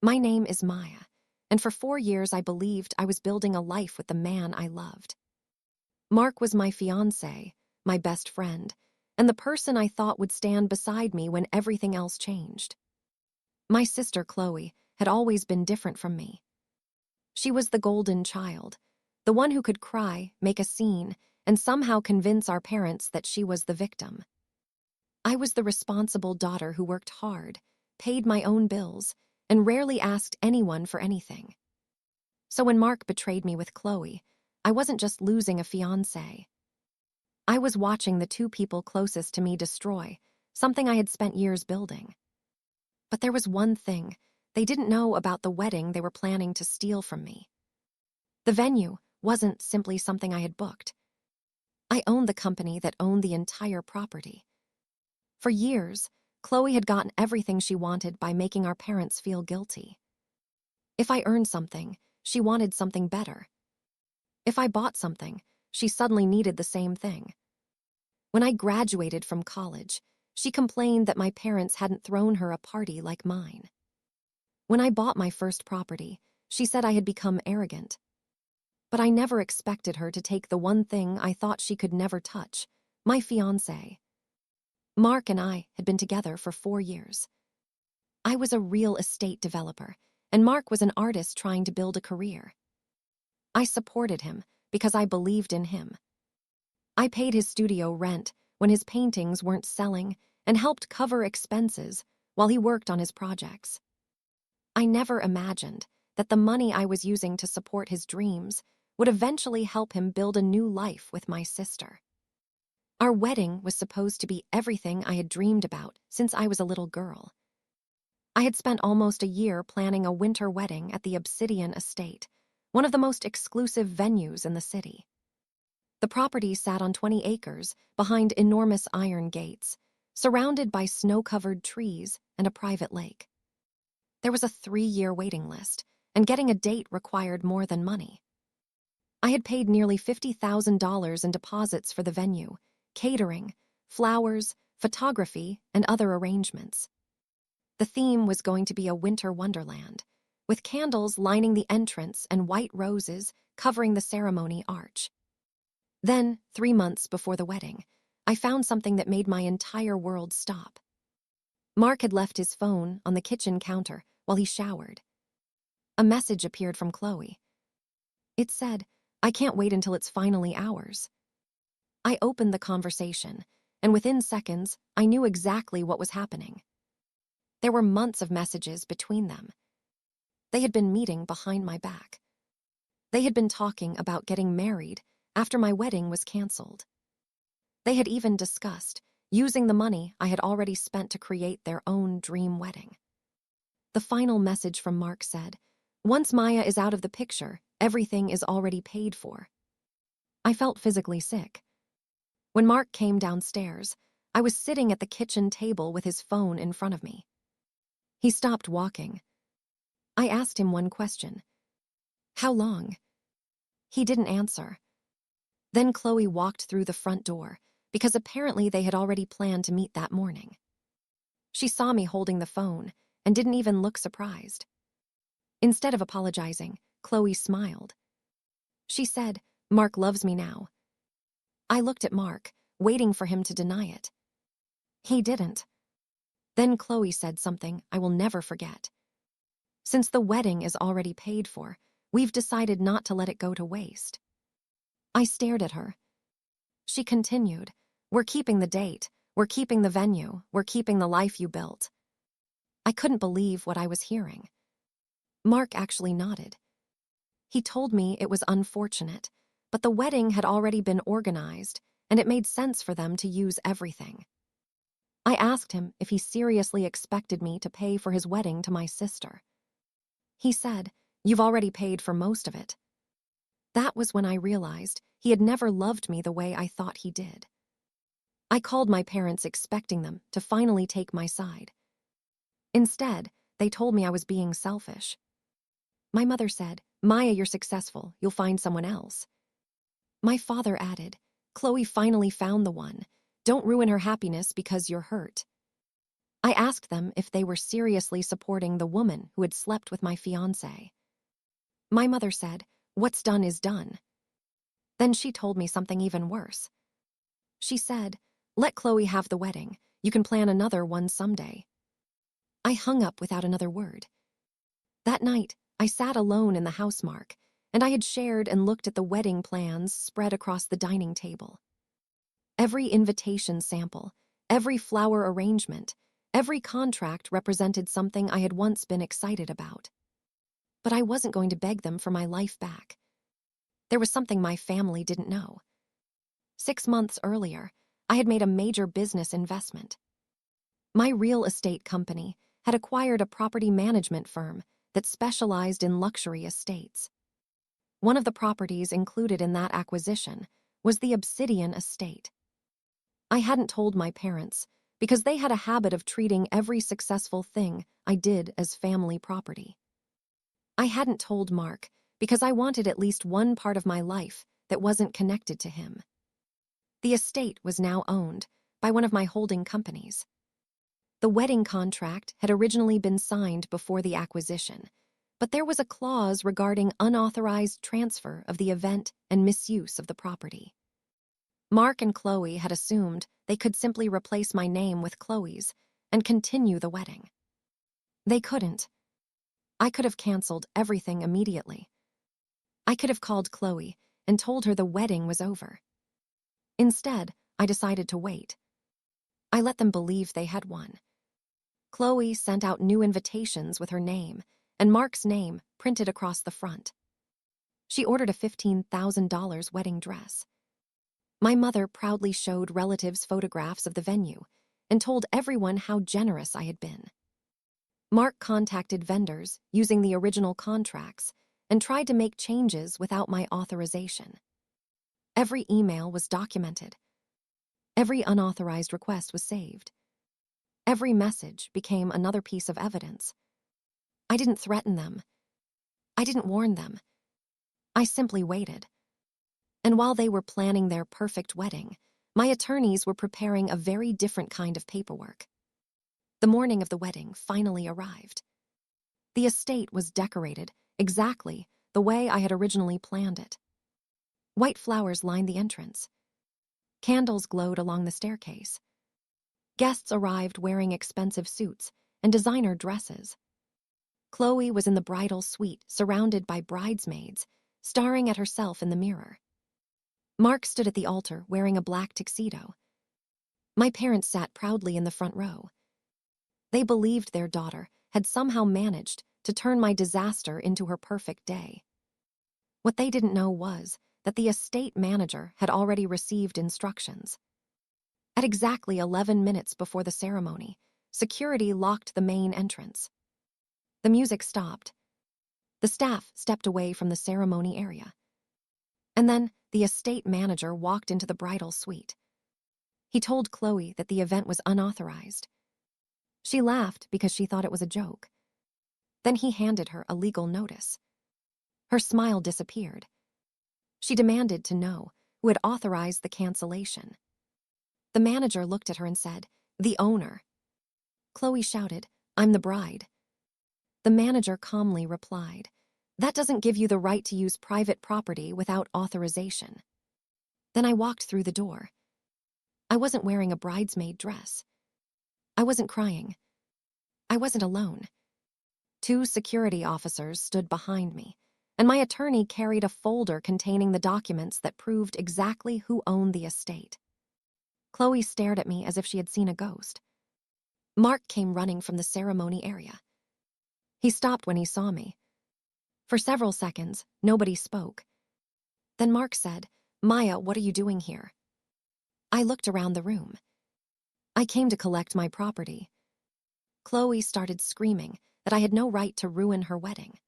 My name is Maya, and for 4 years I believed I was building a life with the man I loved. Mark was my fiancé, my best friend, and the person I thought would stand beside me when everything else changed. My sister, Chloe, had always been different from me. She was the golden child, the one who could cry, make a scene, and somehow convince our parents that she was the victim. I was the responsible daughter who worked hard, paid my own bills, and rarely asked anyone for anything. So when Mark betrayed me with Chloe, I wasn't just losing a fiancé. I was watching the two people closest to me destroy something I had spent years building. But there was one thing they didn't know about the wedding they were planning to steal from me. The venue wasn't simply something I had booked. I owned the company that owned the entire property. For years, Chloe had gotten everything she wanted by making our parents feel guilty. If I earned something, she wanted something better. If I bought something, she suddenly needed the same thing. When I graduated from college, she complained that my parents hadn't thrown her a party like mine. When I bought my first property, she said I had become arrogant. But I never expected her to take the one thing I thought she could never touch, my fiancé. Mark and I had been together for 4 years. I was a real estate developer, and Mark was an artist trying to build a career. I supported him because I believed in him. I paid his studio rent when his paintings weren't selling and helped cover expenses while he worked on his projects. I never imagined that the money I was using to support his dreams would eventually help him build a new life with my sister. Our wedding was supposed to be everything I had dreamed about since I was a little girl. I had spent almost a year planning a winter wedding at the Obsidian Estate, one of the most exclusive venues in the city. The property sat on 20 acres behind enormous iron gates, surrounded by snow-covered trees and a private lake. There was a 3-year waiting list, and getting a date required more than money. I had paid nearly $50,000 in deposits for the venue, catering, flowers, photography, and other arrangements. The theme was going to be a winter wonderland, with candles lining the entrance and white roses covering the ceremony arch. Then, 3 months before the wedding, I found something that made my entire world stop. Mark had left his phone on the kitchen counter while he showered. A message appeared from Chloe. It said, "I can't wait until it's finally ours." I opened the conversation, and within seconds, I knew exactly what was happening. There were months of messages between them. They had been meeting behind my back. They had been talking about getting married after my wedding was canceled. They had even discussed using the money I had already spent to create their own dream wedding. The final message from Mark said, "Once Maya is out of the picture, everything is already paid for." I felt physically sick. When Mark came downstairs, I was sitting at the kitchen table with his phone in front of me. He stopped walking. I asked him one question. "How long?" He didn't answer. Then Chloe walked through the front door, because apparently they had already planned to meet that morning. She saw me holding the phone and didn't even look surprised. Instead of apologizing, Chloe smiled. She said, "Mark loves me now." I looked at Mark, waiting for him to deny it. He didn't. Then Chloe said something I will never forget. "Since the wedding is already paid for, we've decided not to let it go to waste." I stared at her. She continued, "We're keeping the date, we're keeping the venue, we're keeping the life you built." I couldn't believe what I was hearing. Mark actually nodded. He told me it was unfortunate, but the wedding had already been organized, and it made sense for them to use everything. I asked him if he seriously expected me to pay for his wedding to my sister. He said, "You've already paid for most of it." That was when I realized he had never loved me the way I thought he did. I called my parents expecting them to finally take my side. Instead, they told me I was being selfish. My mother said, "Maya, you're successful, you'll find someone else." My father added, "Chloe finally found the one. Don't ruin her happiness because you're hurt." I asked them if they were seriously supporting the woman who had slept with my fiancé. My mother said, "What's done is done." Then she told me something even worse. She said, "Let Chloe have the wedding. You can plan another one someday." I hung up without another word. That night, I sat alone in the house, Mark, and I had shared and looked at the wedding plans spread across the dining table. Every invitation sample, every flower arrangement, every contract represented something I had once been excited about. But I wasn't going to beg them for my life back. There was something my family didn't know. 6 months earlier, I had made a major business investment. My real estate company had acquired a property management firm that specialized in luxury estates. One of the properties included in that acquisition was the Obsidian Estate. I hadn't told my parents because they had a habit of treating every successful thing I did as family property. I hadn't told Mark because I wanted at least one part of my life that wasn't connected to him. The estate was now owned by one of my holding companies. The wedding contract had originally been signed before the acquisition, but there was a clause regarding unauthorized transfer of the event and misuse of the property. Mark and Chloe had assumed they could simply replace my name with Chloe's and continue the wedding. They couldn't. I could have canceled everything immediately. I could have called Chloe and told her the wedding was over. Instead, I decided to wait. I let them believe they had won. Chloe sent out new invitations with her name and Mark's name printed across the front. She ordered a $15,000 wedding dress. My mother proudly showed relatives photographs of the venue and told everyone how generous I had been. Mark contacted vendors using the original contracts and tried to make changes without my authorization. Every email was documented. Every unauthorized request was saved. Every message became another piece of evidence. I didn't threaten them. I didn't warn them. I simply waited. And while they were planning their perfect wedding, my attorneys were preparing a very different kind of paperwork. The morning of the wedding finally arrived. The estate was decorated exactly the way I had originally planned it. White flowers lined the entrance. Candles glowed along the staircase. Guests arrived wearing expensive suits and designer dresses. Chloe was in the bridal suite, surrounded by bridesmaids, staring at herself in the mirror. Mark stood at the altar wearing a black tuxedo. My parents sat proudly in the front row. They believed their daughter had somehow managed to turn my disaster into her perfect day. What they didn't know was that the estate manager had already received instructions. At exactly 11 minutes before the ceremony, security locked the main entrance. The music stopped. The staff stepped away from the ceremony area. And then the estate manager walked into the bridal suite. He told Chloe that the event was unauthorized. She laughed because she thought it was a joke. Then he handed her a legal notice. Her smile disappeared. She demanded to know who had authorized the cancellation. The manager looked at her and said, "The owner." Chloe shouted, "I'm the bride." The manager calmly replied, "That doesn't give you the right to use private property without authorization." Then I walked through the door. I wasn't wearing a bridesmaid dress. I wasn't crying. I wasn't alone. 2 security officers stood behind me, and my attorney carried a folder containing the documents that proved exactly who owned the estate. Chloe stared at me as if she had seen a ghost. Mark came running from the ceremony area. He stopped when he saw me. For several seconds, nobody spoke. Then Mark said, "Maya, what are you doing here?" I looked around the room. "I came to collect my property." Chloe started screaming that I had no right to ruin her wedding.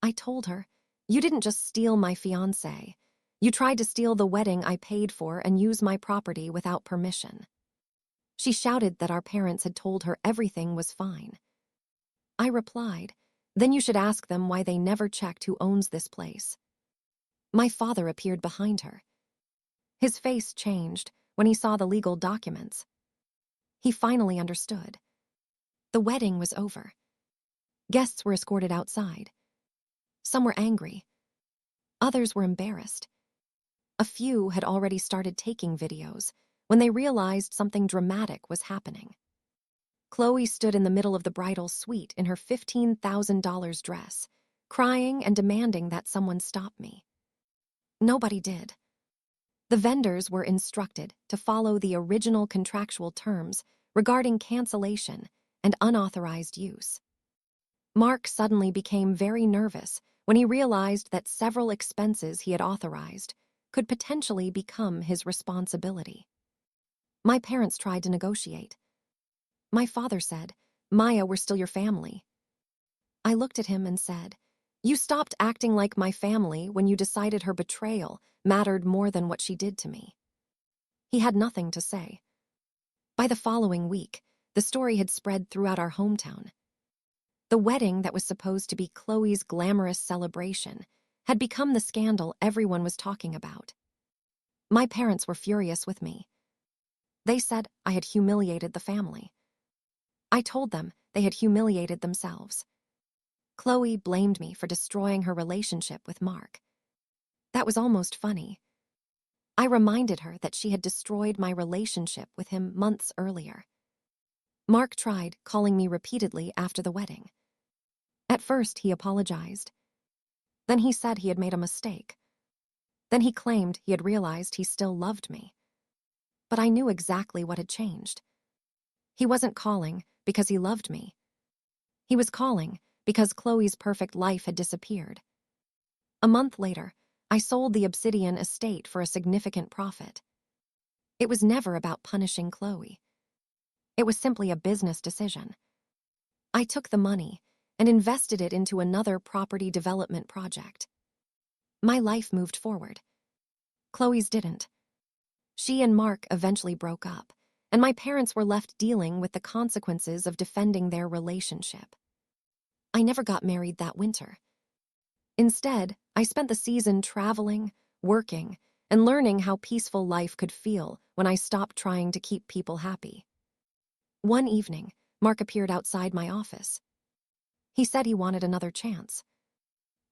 I told her, "You didn't just steal my fiancé. You tried to steal the wedding I paid for and use my property without permission." She shouted that our parents had told her everything was fine. I replied, "Then you should ask them why they never checked who owns this place." My father appeared behind her. His face changed when he saw the legal documents. He finally understood. The wedding was over. Guests were escorted outside. Some were angry. Others were embarrassed. A few had already started taking videos when they realized something dramatic was happening. Chloe stood in the middle of the bridal suite in her $15,000 dress, crying and demanding that someone stop me. Nobody did. The vendors were instructed to follow the original contractual terms regarding cancellation and unauthorized use. Mark suddenly became very nervous when he realized that several expenses he had authorized could potentially become his responsibility. My parents tried to negotiate. My father said, "Maya, we're still your family." I looked at him and said, "You stopped acting like my family when you decided her betrayal mattered more than what she did to me." He had nothing to say. By the following week, the story had spread throughout our hometown. The wedding that was supposed to be Chloe's glamorous celebration had become the scandal everyone was talking about. My parents were furious with me. They said I had humiliated the family. I told them they had humiliated themselves. Chloe blamed me for destroying her relationship with Mark. That was almost funny. I reminded her that she had destroyed my relationship with him months earlier. Mark tried calling me repeatedly after the wedding. At first, he apologized. Then he said he had made a mistake. Then he claimed he had realized he still loved me. But I knew exactly what had changed. He wasn't calling because he loved me. He was calling because Chloe's perfect life had disappeared. A month later, I sold the Obsidian estate for a significant profit. It was never about punishing Chloe. It was simply a business decision. I took the money and invested it into another property development project. My life moved forward. Chloe's didn't. She and Mark eventually broke up, and my parents were left dealing with the consequences of defending their relationship. I never got married that winter. Instead, I spent the season traveling, working, and learning how peaceful life could feel when I stopped trying to keep people happy. One evening, Mark appeared outside my office. He said he wanted another chance.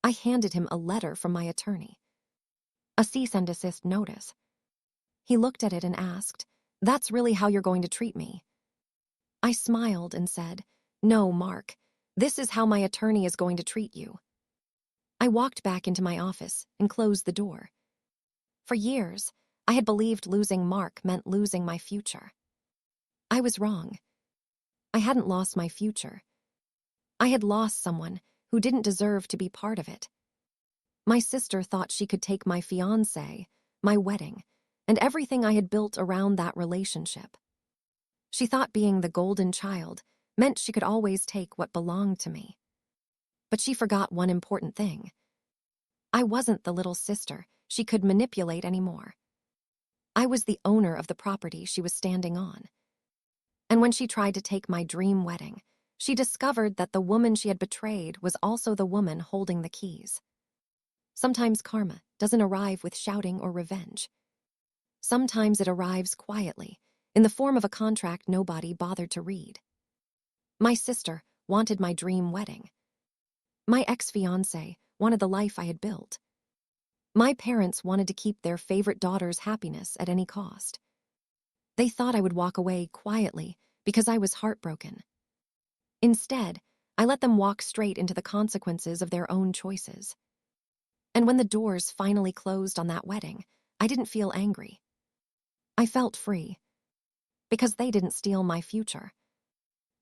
I handed him a letter from my attorney. A cease and desist notice. He looked at it and asked, "That's really how you're going to treat me?" I smiled and said, "No, Mark, this is how my attorney is going to treat you." I walked back into my office and closed the door. For years, I had believed losing Mark meant losing my future. I was wrong. I hadn't lost my future. I had lost someone who didn't deserve to be part of it. My sister thought she could take my fiancé, my wedding, and everything I had built around that relationship. She thought being the golden child meant she could always take what belonged to me. But she forgot one important thing. I wasn't the little sister she could manipulate anymore. I was the owner of the property she was standing on. And when she tried to take my dream wedding, she discovered that the woman she had betrayed was also the woman holding the keys. Sometimes karma doesn't arrive with shouting or revenge. Sometimes it arrives quietly, in the form of a contract nobody bothered to read. My sister wanted my dream wedding. My ex-fiancé wanted the life I had built. My parents wanted to keep their favorite daughter's happiness at any cost. They thought I would walk away quietly because I was heartbroken. Instead, I let them walk straight into the consequences of their own choices. And when the doors finally closed on that wedding, I didn't feel angry. I felt free. Because they didn't steal my future.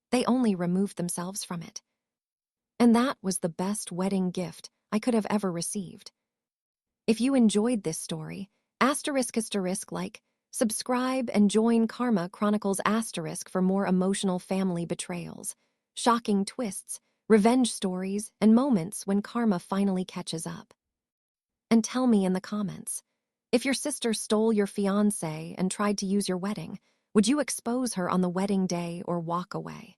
They only removed themselves from it. And that was the best wedding gift I could have ever received. If you enjoyed this story, like, subscribe and join Karma Chronicles for more emotional family betrayals, shocking twists, revenge stories, and moments when karma finally catches up. And tell me in the comments, if your sister stole your fiancé and tried to use your wedding, would you expose her on the wedding day or walk away?